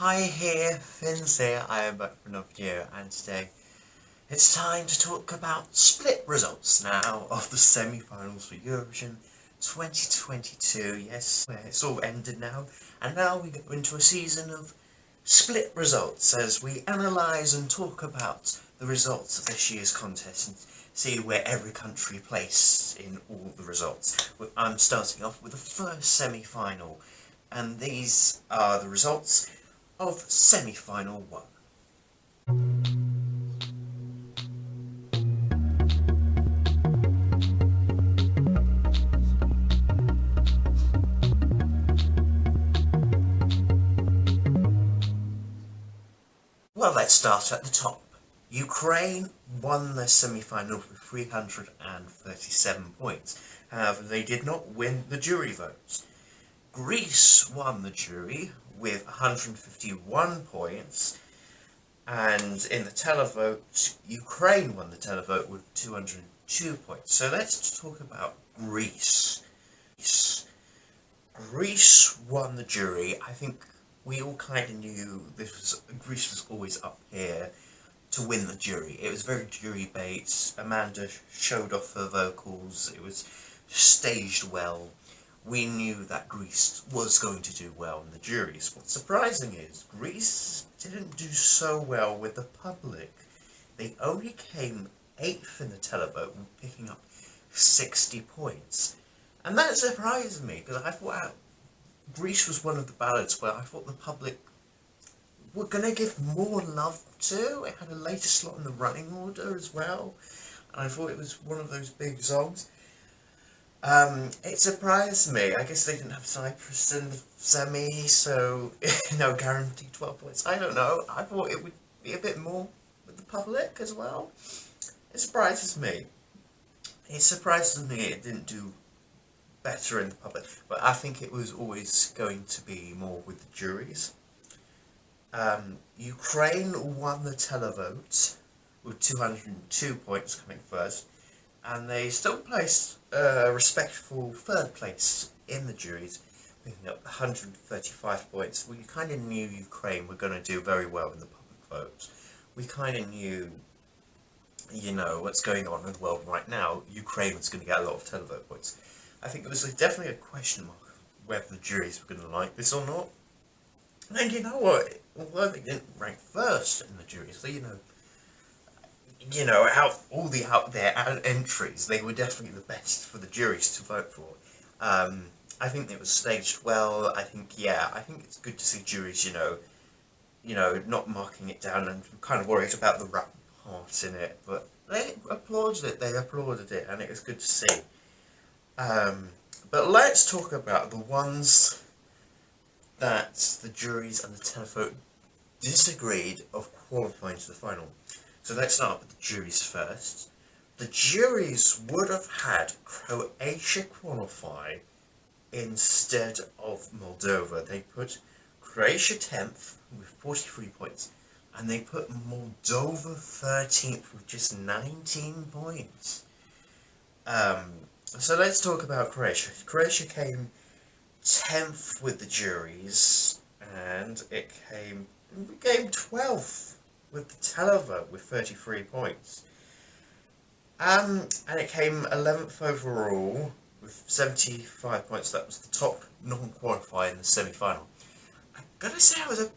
Hi here, Finns here, I am back for another video, and today it's time to talk about split results now of the semi-finals for Eurovision 2022. Yes, it's all ended now, and now we go into a season of split results as we analyse and talk about the results of this year's contest and see where every country placed in all the results. I'm starting off with the first semi-final, and these are the results of semi-final 1. Well, let's start at the top. Ukraine won their semi-final with 337 points. However, they did not win the jury votes. Greece won the jury with 151 points, and in the televote, Ukraine won the televote with 202 points. So let's talk about Greece. Greece won the jury. I think we all kind of knew Greece was always up here to win the jury. It was very jury-based. Amanda showed off her vocals. It was staged well. We knew that Greece was going to do well in the juries. What's surprising is Greece didn't do so well with the public. They only came 8th in the televote, picking up 60 points. And that surprised me, because I thought Greece was one of the ballads where I thought the public were going to give more love to. It had a later slot in the running order as well, and I thought it was one of those big songs. It surprised me. I guess they didn't have Cyprus in the semi, so no guaranteed 12 points. I don't know. I thought it would be a bit more with the public as well. It surprises me. It surprises me it didn't do better in the public, but I think it was always going to be more with the juries. Ukraine won the televote with 202 points coming first, and they still placed a respectful 3rd place in the juries, picking up 135 points. We kind of knew Ukraine were going to do very well in the public votes. We kind of knew, what's going on in the world right now. Ukraine was going to get a lot of televote points. I think it was definitely a question mark whether the juries were going to like this or not. And you know what? Although they didn't rank first in the juries, so out there entries, they were definitely the best for the juries to vote for. I think it was staged well. I think it's good to see juries, not marking it down, and kind of worried about the rap part in it, but they applauded it, and it was good to see. But let's talk about the ones that the juries and the televote disagreed of qualifying to the final. So let's start with the juries first. The juries would have had Croatia qualify instead of Moldova. They put Croatia 10th with 43 points, and they put Moldova 13th with just 19 points. So let's talk about Croatia. Croatia came 10th with the juries, and it came 12th with the televote with 33 points. And it came 11th overall with 75 points. That was the top non-qualifier in the semi-final. I've got to say I was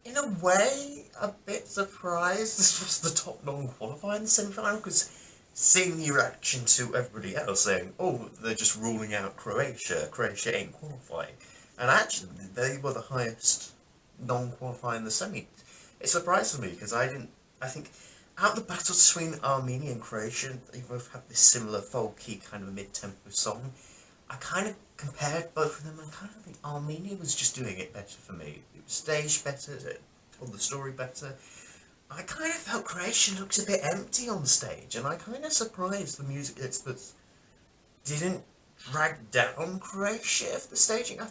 in a way a bit surprised this was the top non-qualifier in the semi-final, because seeing the reaction to everybody else saying, oh, they're just ruling out Croatia ain't qualifying, and actually they were the highest non-qualifier in the semi. It surprised me, because I think out of the battle between Armenia and Croatia, they both have this similar folky kind of mid-tempo song. I kind of compared both of them, and kind of think Armenia was just doing it better for me. It was staged better, it told the story better. I kind of felt Croatia looked a bit empty on stage, and I kind of surprised the music experts didn't drag down Croatia for the staging. I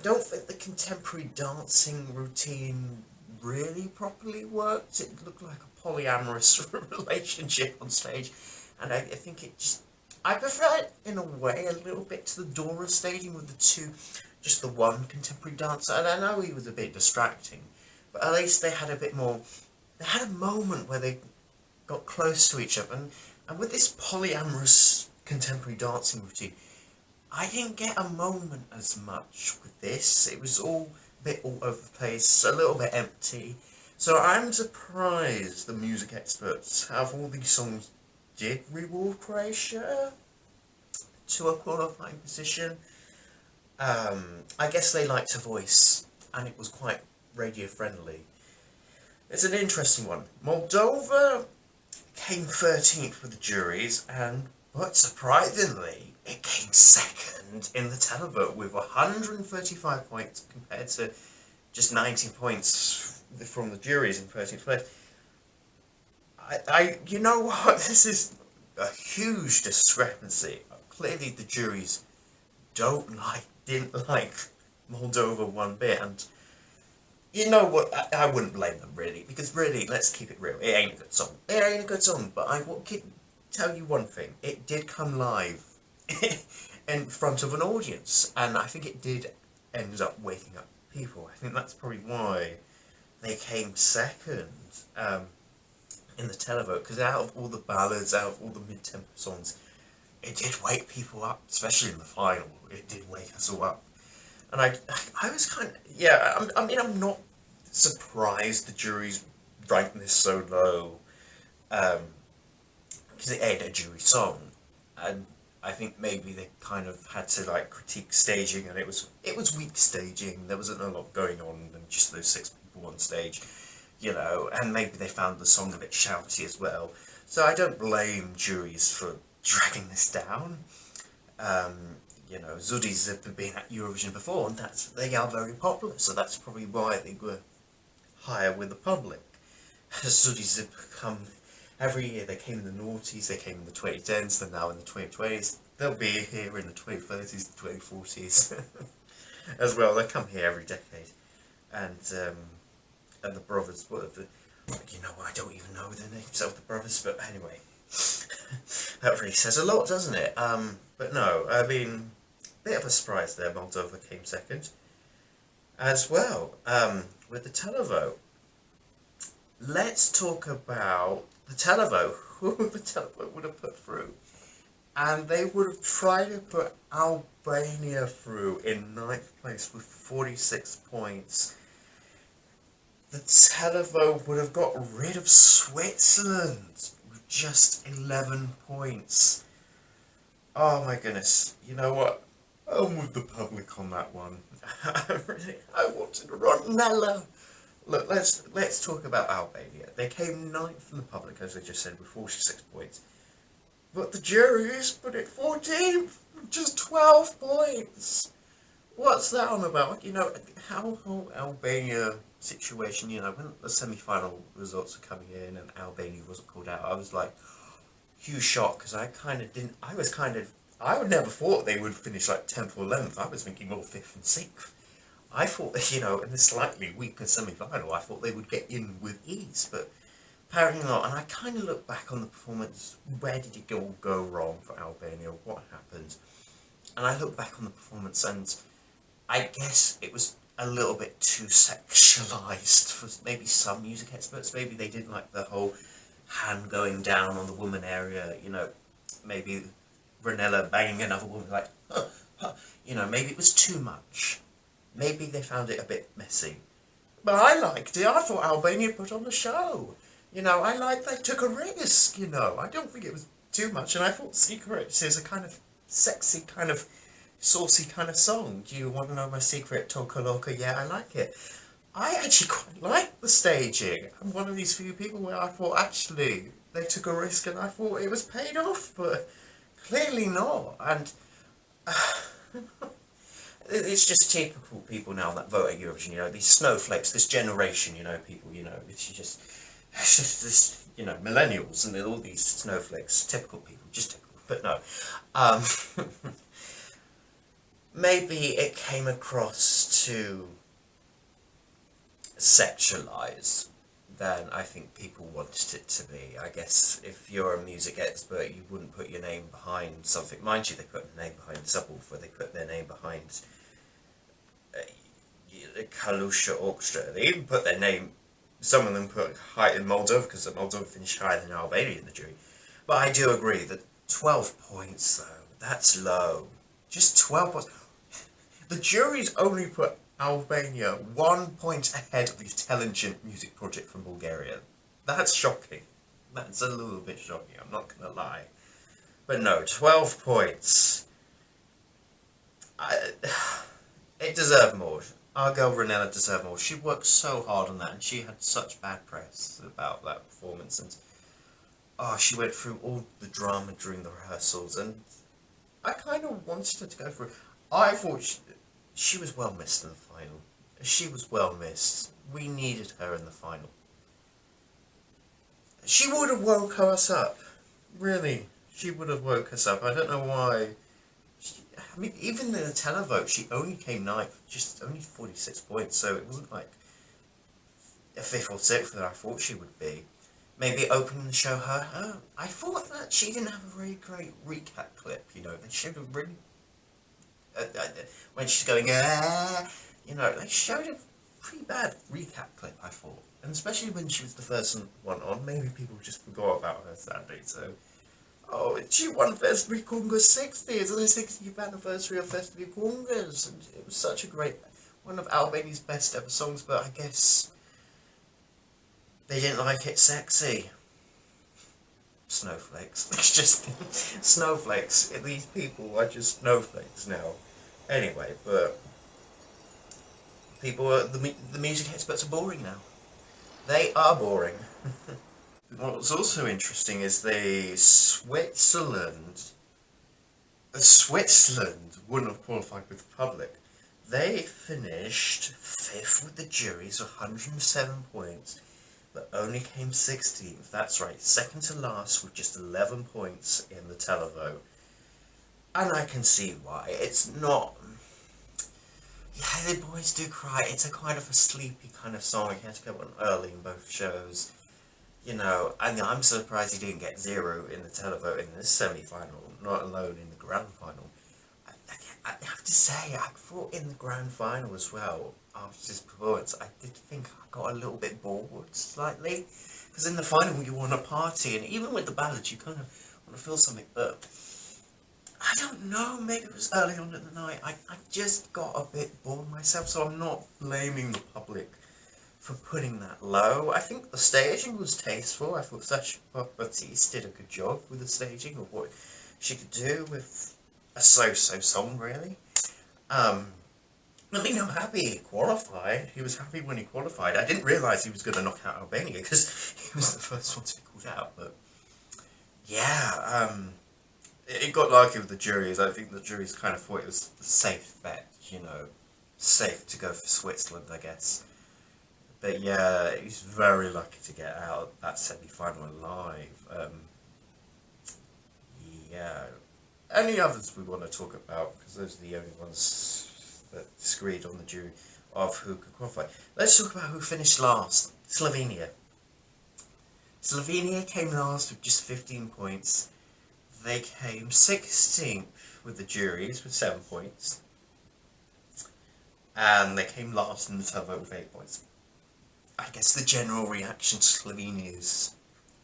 don't think the contemporary dancing routine really properly worked. It looked like a polyamorous relationship on stage, and I think I prefer it in a way a little bit to the Dora staging with the two just the one contemporary dancer, and I know he was a bit distracting, but at least they had a bit more, they had a moment where they got close to each other, and with this polyamorous contemporary dancing routine, I didn't get a moment as much with this. It was all a bit all over the place, a little bit empty. So I'm surprised the music experts out of all these songs did reward Croatia to a qualifying position. I guess they liked her voice, and it was quite radio friendly. It's an interesting one. Moldova came 13th with the juries, but surprisingly, it came second in the televote with 135 points compared to just 19 points from the juries in 13th place. You know what? This is a huge discrepancy. Clearly, the juries didn't like Moldova one bit, and you know what? I wouldn't blame them really, because really, let's keep it real. It ain't a good song. It ain't a good song, but I can tell you one thing: it did come live in front of an audience, and I think it did end up waking up people. I think that's probably why they came second in the televote, because out of all the ballads, out of all the mid-tempo songs, it did wake people up, especially in the final. It did wake us all up. And I was kind of, yeah, I mean, I'm not surprised the jury's ranking this so low, because it ain't a jury song, and I think maybe they kind of had to like critique staging, and it was weak staging. There wasn't a lot going on than just those 6 people on stage, you know, and maybe they found the song a bit shouty as well. So I don't blame juries for dragging this down. You know, Zudis have been at Eurovision before, and they are very popular, so that's probably why they were higher with the public. Zudis have come every year. They came in the noughties, they came in the 2010s, they're now in the 2020s. They'll be here in the 2030s, the 2040s as well. They come here every decade. And the brothers, you know, I don't even know the names of the brothers, but anyway. That really says a lot, doesn't it? But no, I mean, bit of a surprise there. Moldova came second as well with the televote. Let's talk about the televote. Who the televote would have put through, and they would have tried to put Albania through in 9th place with 46 points. The televote would have got rid of Switzerland with just 11 points. Oh my goodness, you know what? I'm with the public on that one. I wanted Ronella. Look, let's talk about Albania. They came 9th in the public, as I just said, with 46 points. But the juries put it 14th, with just 12 points. What's that on about? You know, how whole Albania situation, you know, when the semi-final results were coming in and Albania wasn't called out, I was like, huge shock, because I would never thought they would finish like 10th or 11th. I was thinking more 5th and 6th. I thought that, you know, in the slightly weaker semi-final, I thought they would get in with ease, but apparently not. And I kind of look back on the performance, where did it all go wrong for Albania, what happened? And I look back on the performance, and I guess it was a little bit too sexualized for maybe some music experts. Maybe they didn't like the whole hand going down on the woman area, you know, maybe Ronella banging another woman like, huh, huh. You know, maybe it was too much. Maybe they found it a bit messy. But I liked it. I thought Albania put on the show. You know, I liked they took a risk, you know. I don't think it was too much, and I thought Secrets is a kind of sexy, kind of saucy kind of song. Do you want to know my secret? Toka Loka? Yeah, I like it. I actually quite like the staging. I'm one of these few people where I thought, actually, they took a risk and I thought it was paid off, but clearly not. And it's just typical people now that vote at Eurovision, you know, these snowflakes, this generation, you know, people, you know, it's just this, you know, millennials and all these snowflakes, typical people, just typical, but no. Maybe it came across too sexualized than I think people wanted it to be. I guess if you're a music expert, you wouldn't put your name behind something. Mind you, they put their name behind Subwoofer, they put their name behind Kalusha Orchestra. They even put their name, some of them put high in Moldova, because Moldova finished higher than Albania in the jury. But I do agree that 12 points, though, that's low. Just 12 points. The jury's only put Albania 1 point ahead of the Intelligent Music Project from Bulgaria. That's shocking. That's a little bit shocking, I'm not going to lie. But no, 12 points. It deserved more. Our girl Ranella deserved more. She worked so hard on that, and she had such bad press about that performance. And she went through all the drama during the rehearsals, and I kind of wanted her to go through. I thought she was well missed in the final. She was well missed. We needed her in the final. She would have woke us up. Really, she would have woke us up. I don't know why. I mean, even in the televote, she only came ninth, just only 46 points, so it wasn't like a 5th or 6th that I thought she would be. Maybe opening the show her. I thought that she didn't have a really great recap clip, you know. They showed a really... when she's going, you know, they showed a pretty bad recap clip, I thought. And especially when she was the first one on, maybe people just forgot about her sadly, so... Oh, she won Festival Conga 60. It's the 60th anniversary of Festival Congas, and it was such a great, one of Albania's best ever songs. But I guess they didn't like it sexy. Snowflakes. It's just snowflakes. These people are just snowflakes now. Anyway, but people are, the music experts are boring now. They are boring. What's also interesting is Switzerland wouldn't have qualified with the public. They finished 5th with the juries, 107 points, but only came 16th. That's right, second to last with just 11 points in the televote. And I can see why. It's not... Yeah, the boys do cry. It's a kind of a sleepy kind of song. You had to go on early in both shows. You know, and I'm surprised he didn't get 0 in the televote in this semi-final, not alone in the grand final. I have to say, I thought in the grand final as well, after this performance, I did think I got a little bit bored slightly. Because in the final you want a party, and even with the ballads you kind of want to feel something, but I don't know, maybe it was early on in the night. I just got a bit bored myself, so I'm not blaming the public for putting that low. I think the staging was tasteful. I thought Sasha Baptiste did a good job with the staging of what she could do with a so-so song, really. I mean, I'm happy he qualified. He was happy when he qualified. I didn't realise he was going to knock out Albania because he was the first one to be called out. But yeah, it got lucky with the juries. I think the juries kind of thought it was a safe bet, you know, safe to go for Switzerland, I guess. But yeah, he's very lucky to get out that semi-final alive. Yeah. Any others we want to talk about? Because those are the only ones that disagreed on the jury of who could qualify. Let's talk about who finished last. Slovenia. Slovenia came last with just 15 points. They came 16th with the juries with 7 points. And they came last in the televote with 8 points. I guess the general reaction to Slovenia is,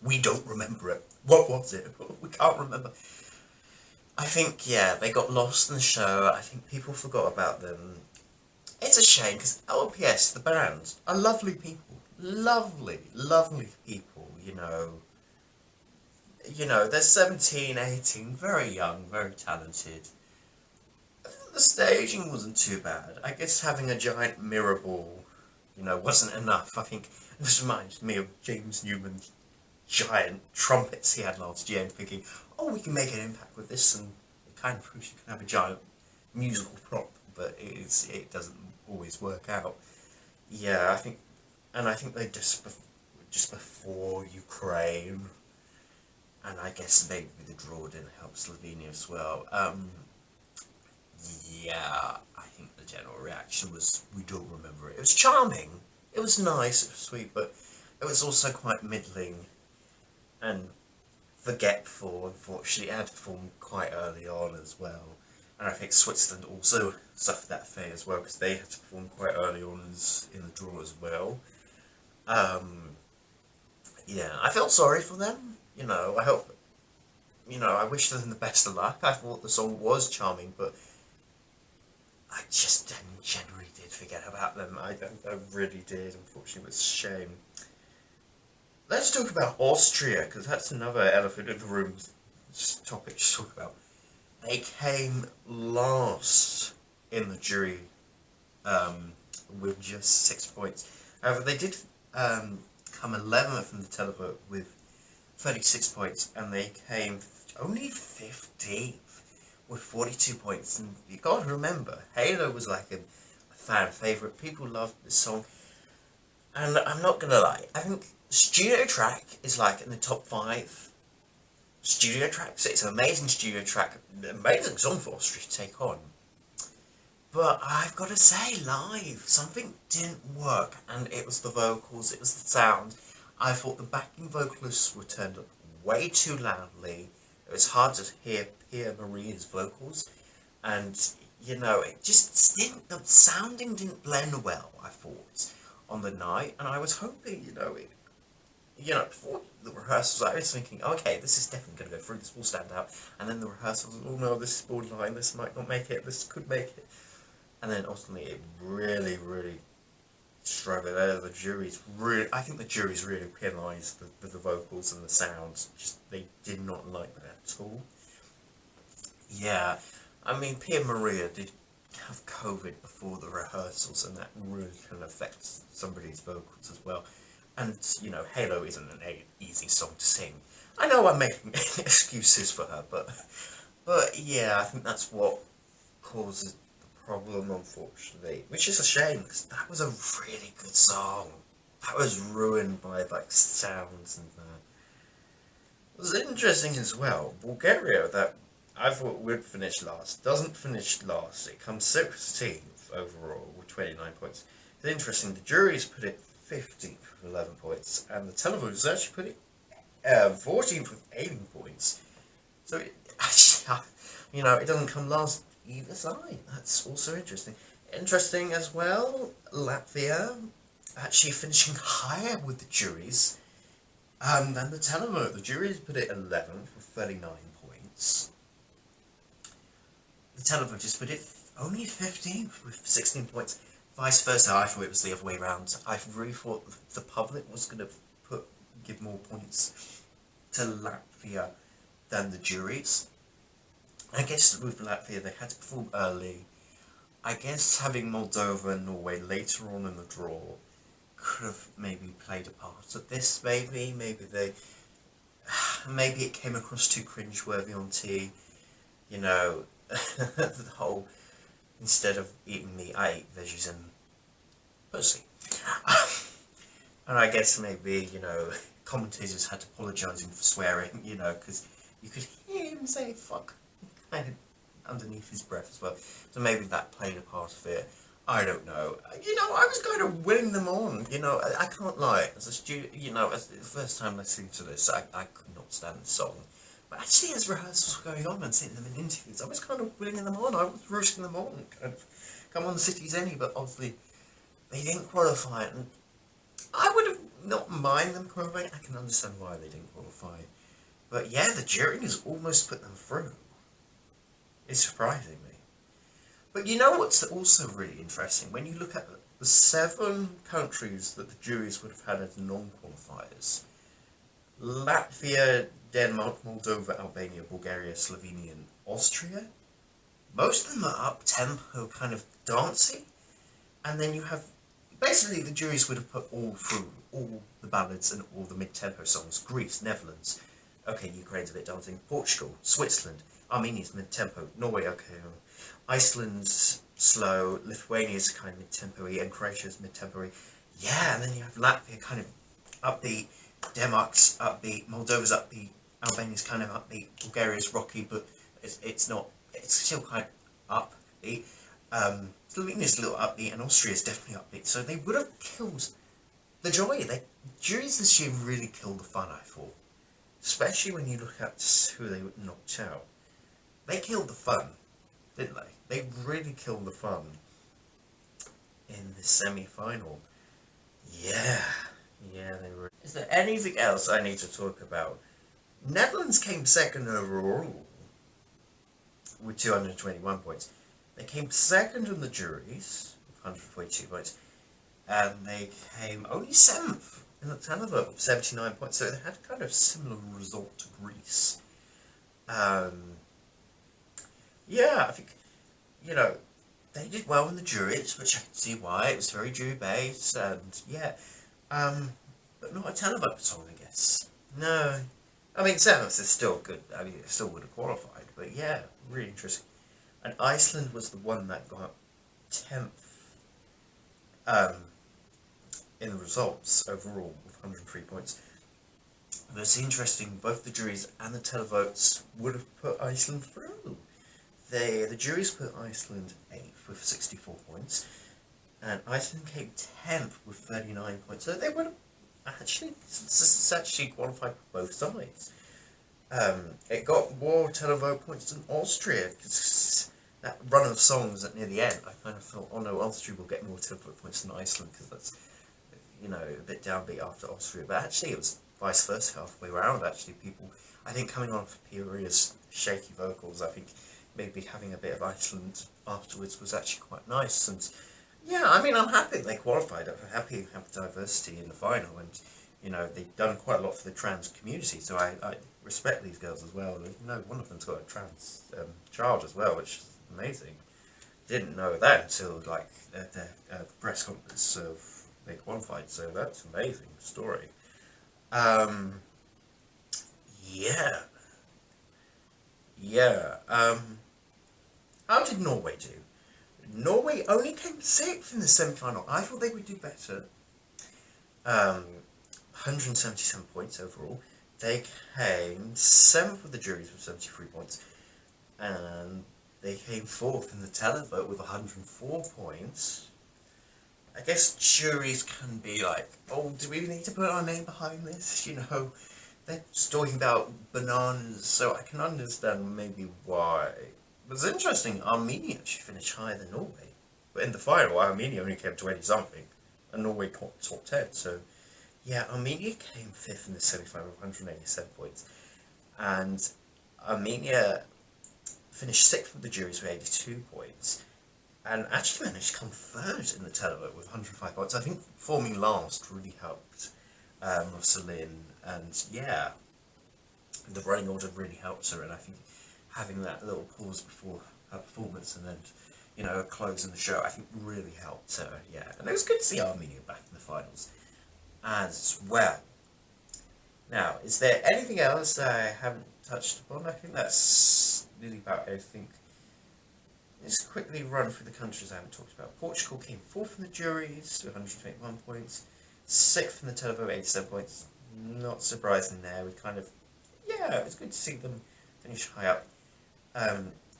we don't remember it. What was it? We can't remember. I think, yeah, they got lost in the show. I think people forgot about them. It's a shame, because LPS, the band, are lovely people. Lovely, lovely people, you know. You know, they're 17, 18, very young, very talented. I think the staging wasn't too bad. I guess having a giant mirror ball, you know, wasn't enough. I think this reminds me of James Newman's giant trumpets he had last year and thinking, oh, we can make an impact with this, and it kind of proves you can have a giant musical prop, but it doesn't always work out. Yeah, I think they just before Ukraine, and I guess maybe the draw didn't help Slovenia as well. Yeah, I think the general reaction was, we don't remember it. It was charming, it was nice, it was sweet, but it was also quite middling and forgetful, unfortunately. It had performed quite early on as well. And I think Switzerland also suffered that fate as well, because they had to perform quite early on in the draw as well. Yeah, I felt sorry for them. I hope, I wish them the best of luck. I thought the song was charming, but I just generally did forget about them. I really did, unfortunately. It was a shame. Let's talk about Austria, because that's another elephant in the room topic to talk about. They came last in the jury with just 6 points. However, they did come 11th in the televote with 36 points, and they came only 15th with 42 points. And you got to remember, Halo was like a fan favourite. People loved this song, and I'm not gonna lie, I think Studio Track is like in the top 5 studio tracks. It's an amazing studio track, amazing song for Austria to take on. But I've got to say, live, something didn't work, and it was the vocals, it was the sound. I thought the backing vocalists were turned up way too loudly. It was hard to hear Pia Maria's vocals, and it just didn't, the sounding didn't blend well, I thought, on the night. And I was hoping, before the rehearsals, I was thinking, okay, this is definitely going to go through, this will stand out. And then the rehearsals, oh no, this is borderline, this might not make it, this could make it. And then ultimately it really, really struggled. I think the jury's really penalised the vocals and the sounds. They did not like that at all. Yeah, I mean, Pia Maria did have COVID before the rehearsals, and that really can affect somebody's vocals as well. And, Halo isn't an easy song to sing. I know I'm making excuses for her, but yeah, I think that's what causes the problem, unfortunately. Which is a shame, because that was a really good song. That was ruined by, sounds and that. It was interesting as well. Bulgaria, that I thought would finish last, doesn't finish last. It comes 16th overall with 29 points. It's interesting, the jury's put it 15th with 11 points, and the televote has actually put it 14th with 18 points. So, it doesn't come last either side. That's also interesting. Interesting as well, Latvia actually finishing higher with the juries than the televote. The juries put it 11th with 39 points. The televote just put it only 15th with 16 points. Vice versa, I thought it was the other way around. I really thought the public was going to give more points to Latvia than the juries. I guess with Latvia they had to perform early. I guess having Moldova and Norway later on in the draw could have maybe played a part of this. Maybe it came across too cringeworthy on T. The whole, instead of eating meat, I eat veggies and pussy. And I guess maybe, commentators had to apologise him for swearing, because you could hear him say fuck kind of underneath his breath as well. So maybe that played a part of it. I don't know. I was kind of winning them on. I can't lie. As a student, as the first time listening to this, I could not stand the song. But actually, as rehearsals were going on and seeing them in interviews, I was kind of winning them on. I was roosting them on. Kind of, come on, the city's any, but obviously they didn't qualify. And I would have not mind them qualifying. I can understand why they didn't qualify. But yeah, the jury has almost put them through. It's surprising me. But what's also really interesting? When you look at the 7 countries that the juries would have had as non-qualifiers, Latvia, Denmark, Moldova, Albania, Bulgaria, Slovenia and Austria, most of them are up-tempo, kind of dancey. And then you have, basically the juries would have put all through, all the ballads and all the mid-tempo songs. Greece, Netherlands, okay, Ukraine's a bit dancing, Portugal, Switzerland, Armenia's mid-tempo, Norway, okay, Iceland's slow, Lithuania's kind of mid-tempo-y, and Croatia's mid-tempo-y. Yeah, and then you have Latvia kind of upbeat, Denmark's upbeat, Moldova's upbeat, Albania's kind of upbeat, Bulgaria's rocky, but it's not, it's still kind of upbeat. Slovenia's a little upbeat, and Austria's definitely upbeat, so they would have killed the joy. Juries this year really killed the fun, I thought. Especially when you look at who they knocked out. They killed the fun. didn't they? They really killed the fun in the semi-final. Yeah, they were. Is there anything else I need to talk about? Netherlands came second overall with 221 points. They came second in the juries with 142 points, and they came only 7th in the televote with 79 points. So they had a kind of similar result to Greece. Yeah, I think, they did well in the juries, which I can see why. It was very jury-based, and yeah. But not a televote song, I guess. No. I mean, 7th is still good. I mean, it still would have qualified, but yeah, really interesting. And Iceland was the one that got 10th in the results overall with 103 points. But it's interesting, both the juries and the televotes would have put Iceland through. The juries put Iceland 8th with 64 points, and Iceland came 10th with 39 points. So they would have actually qualified for both sides. It got more televote points than Austria, because that run of songs at near the end, I kind of thought, oh no, Austria will get more televote points than Iceland, because that's, a bit downbeat after Austria. But actually it was vice versa, halfway around. Actually, people, I think, coming on for Pieria's shaky vocals, I think maybe having a bit of Iceland afterwards was actually quite nice. And yeah, I mean, I'm happy they qualified. I'm happy to have diversity in the final, and they've done quite a lot for the trans community, so I respect these girls as well. One of them's got a trans child as well, which is amazing. Didn't know that until like their press conference, so they qualified, so that's an amazing story. How did Norway do? Norway only came 6th in the semi-final. I thought they would do better. 177 points overall. They came 7th with the juries with 73 points. And they came 4th in the televote with 104 points. I guess juries can be like, oh, do we need to put our name behind this? They're just talking about bananas, so I can understand maybe why. But it's interesting, Armenia actually finished higher than Norway. But in the final, Armenia only came 20-something, and Norway caught top 10, so yeah, Armenia came 5th in the semi-final with 187 points. And Armenia finished 6th with the juries with 82 points. And actually managed to come 3rd in the televote with 105 points. I think forming last really helped Rosalind, and yeah, the running order really helped her, and I think having that little pause before her performance and then, closing the show, I think really helped her, yeah. And it was good to see Armenia back in the finals as well. Now, is there anything else I haven't touched upon? I think that's nearly about everything. Let's quickly run through the countries I haven't talked about. Portugal came 4th in the juries with 121 points, 6th in the televote, 87 points. Not surprising there. It was good to see them finish high up.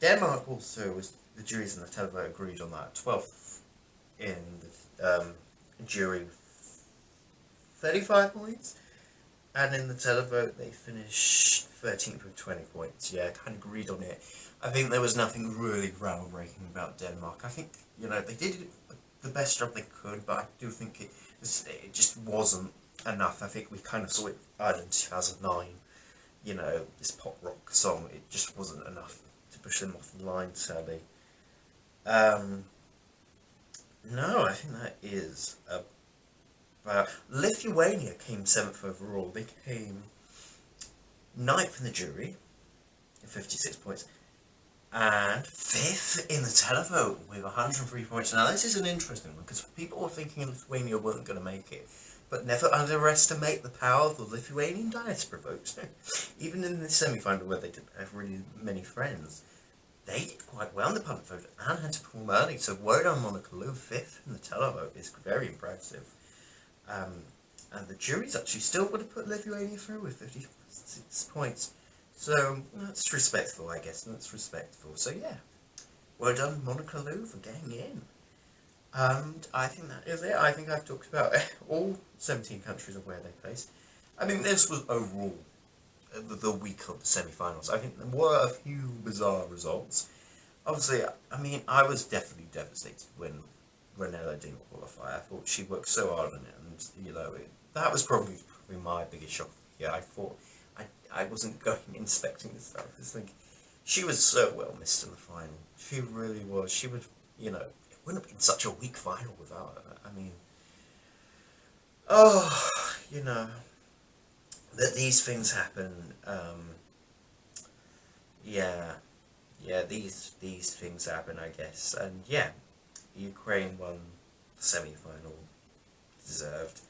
Denmark also was, the juries and the televote agreed on that, 12th in the jury, 35 points, and in the televote they finished 13th with 20 points. Yeah, kind of agreed on it. I think there was nothing really groundbreaking about Denmark. I think, they did the best job they could, but I do think it just wasn't enough. I think we kind of saw it in 2009, this pop rock song, it just wasn't enough to push them off the line, sadly. No, I think that is about... Lithuania came 7th overall. They came 9th in the jury, 56 points, and 5th in the televote with 103 points. Now this is an interesting one, because people were thinking Lithuania weren't going to make it, but never underestimate the power of the Lithuanian diaspora vote. Even in the semi-final, where they didn't have really many friends, they did quite well in the public vote and had to perform early, so word on Monica Lou, 5th in the televote, is very impressive. And the juries actually still would have put Lithuania through with 56 points. So that's respectful, I guess. That's respectful. So yeah, well done, Monica Lou, for getting in. And I think that is it. I think I've talked about all 17 countries and where they placed. I mean, this was overall the week of the semi-finals. I think there were a few bizarre results. obviously, I mean, I was definitely devastated when Ranella didn't qualify. I thought she worked so hard on it, and you know, that was probably my biggest shock. Yeah, I thought I wasn't going expecting this stuff. It's like she was so well missed in the final. She really was. She would, you know, it wouldn't have been such a weak final without her. I mean, oh, you know, that these things happen. Yeah, yeah, these things happen, I guess, and yeah, Ukraine won the semi-final, deserved,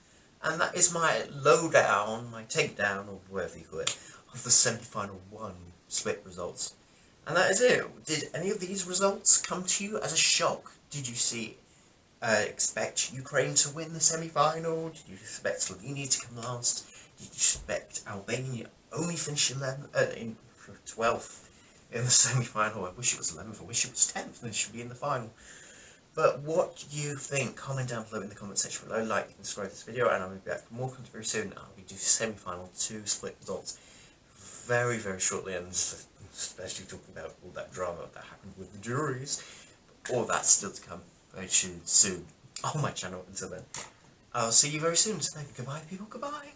and that is my lowdown, my takedown, or whatever you call it, of the semi-final one split results, and that is it. Did any of these results come to you as a shock? Did you expect Ukraine to win the semi-final? Did you expect Slovenia to come last? Did you expect Albania only finish in 12th in the semi-final? I wish it was 11th, I wish it was 10th, and it should be in the final. But what do you think? Comment down below in the comment section below, like and subscribe to this video, and I'll be back for more content very soon. I'll be doing semi-final 2 split results very, very shortly, and especially talking about all that drama that happened with the juries. All that's still to come very soon on my channel. Until then, I'll see you very soon. So goodbye, people. Goodbye.